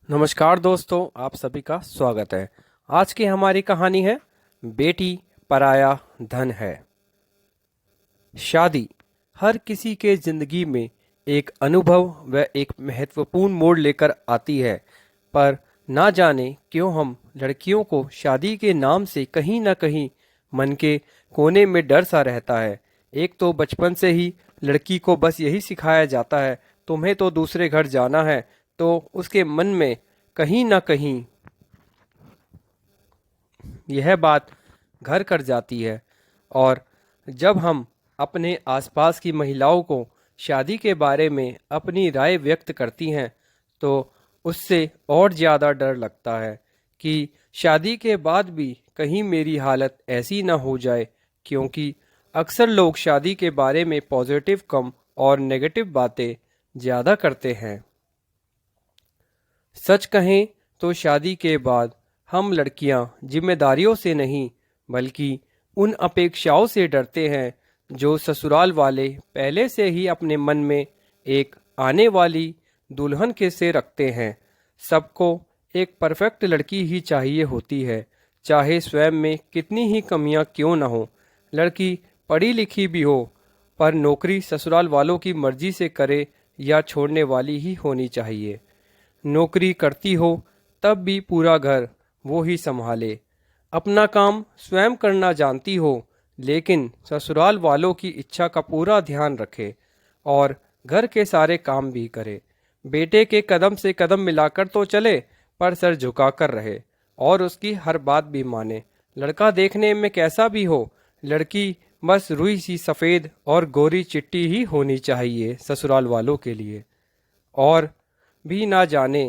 नमस्कार दोस्तों, आप सभी का स्वागत है। आज की हमारी कहानी है बेटी पराया धन है। शादी हर किसी के जिंदगी में एक अनुभव व एक महत्वपूर्ण मोड़ लेकर आती है, पर ना जाने क्यों हम लड़कियों को शादी के नाम से कहीं ना कहीं मन के कोने में डर सा रहता है। एक तो बचपन से ही लड़की को बस यही सिखाया जाता है, तुम्हें तो दूसरे घर जाना है, तो उसके मन में कहीं ना कहीं यह बात घर कर जाती है। और जब हम अपने आसपास की महिलाओं को शादी के बारे में अपनी राय व्यक्त करती हैं, तो उससे और ज़्यादा डर लगता है कि शादी के बाद भी कहीं मेरी हालत ऐसी ना हो जाए, क्योंकि अक्सर लोग शादी के बारे में पॉजिटिव कम और नेगेटिव बातें ज़्यादा करते हैं। सच कहें तो शादी के बाद हम लड़कियां जिम्मेदारियों से नहीं, बल्कि उन अपेक्षाओं से डरते हैं जो ससुराल वाले पहले से ही अपने मन में एक आने वाली दुल्हन के से रखते हैं। सबको एक परफेक्ट लड़की ही चाहिए होती है, चाहे स्वयं में कितनी ही कमियां क्यों न हो। लड़की पढ़ी लिखी भी हो, पर नौकरी ससुराल वालों की मर्जी से करे या छोड़ने वाली ही होनी चाहिए। नौकरी करती हो तब भी पूरा घर वो ही संभाले, अपना काम स्वयं करना जानती हो, लेकिन ससुराल वालों की इच्छा का पूरा ध्यान रखे और घर के सारे काम भी करे। बेटे के कदम से कदम मिलाकर तो चले, पर सर झुकाकर रहे और उसकी हर बात भी माने। लड़का देखने में कैसा भी हो, लड़की बस रुई सी सफ़ेद और गोरी चिट्टी ही होनी चाहिए ससुराल वालों के लिए। और भी ना जाने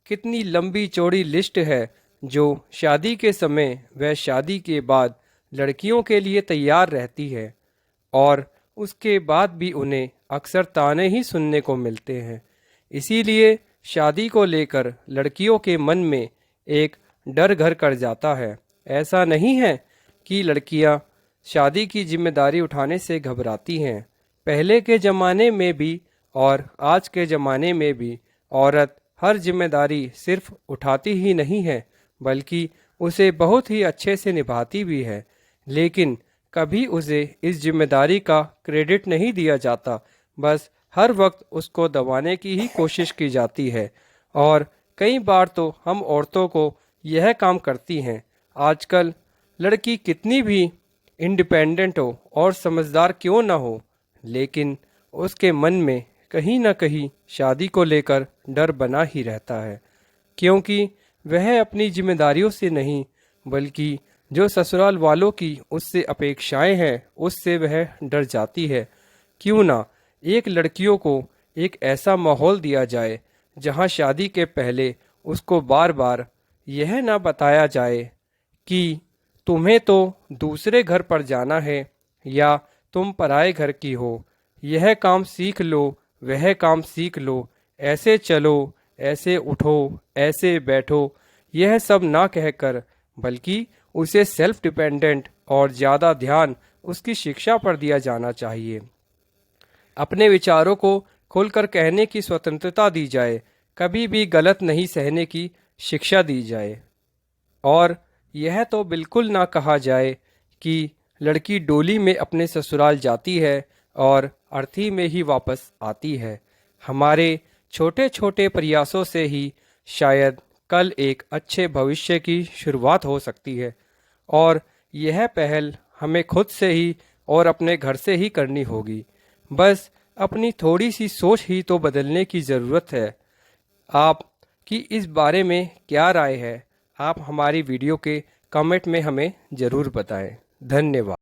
कितनी लंबी चौड़ी लिस्ट है जो शादी के समय व शादी के बाद लड़कियों के लिए तैयार रहती है, और उसके बाद भी उन्हें अक्सर ताने ही सुनने को मिलते हैं। इसीलिए शादी को लेकर लड़कियों के मन में एक डर घर कर जाता है। ऐसा नहीं है कि लड़कियां शादी की जिम्मेदारी उठाने से घबराती हैं। पहले के ज़माने में भी और आज के ज़माने में भी औरत हर जिम्मेदारी सिर्फ उठाती ही नहीं है, बल्कि उसे बहुत ही अच्छे से निभाती भी है। लेकिन कभी उसे इस जिम्मेदारी का क्रेडिट नहीं दिया जाता, बस हर वक्त उसको दबाने की ही कोशिश की जाती है। और कई बार तो हम औरतों को यह काम करती हैं। आजकल लड़की कितनी भी इंडिपेंडेंट हो और समझदार क्यों ना हो, लेकिन उसके मन में कहीं ना कहीं शादी को लेकर डर बना ही रहता है, क्योंकि वह अपनी जिम्मेदारियों से नहीं, बल्कि जो ससुराल वालों की उससे अपेक्षाएं हैं उससे वह डर जाती है। क्यों ना एक लड़कियों को एक ऐसा माहौल दिया जाए जहां शादी के पहले उसको बार बार यह ना बताया जाए कि तुम्हें तो दूसरे घर पर जाना है या तुम पराए घर की हो, यह काम सीख लो, वह काम सीख लो, ऐसे चलो, ऐसे उठो, ऐसे बैठो, यह सब ना कहकर, बल्कि उसे सेल्फ डिपेंडेंट और ज़्यादा ध्यान उसकी शिक्षा पर दिया जाना चाहिए। अपने विचारों को खुलकर कहने की स्वतंत्रता दी जाए, कभी भी गलत नहीं सहने की शिक्षा दी जाए। और यह तो बिल्कुल ना कहा जाए कि लड़की डोली में अपने ससुराल जाती है और अर्थी में ही वापस आती है। हमारे छोटे छोटे प्रयासों से ही शायद कल एक अच्छे भविष्य की शुरुआत हो सकती है, और यह पहल हमें खुद से ही और अपने घर से ही करनी होगी। बस अपनी थोड़ी सी सोच ही तो बदलने की ज़रूरत है। आपकी इस बारे में क्या राय है? आप हमारी वीडियो के कमेंट में हमें ज़रूर बताएं। धन्यवाद।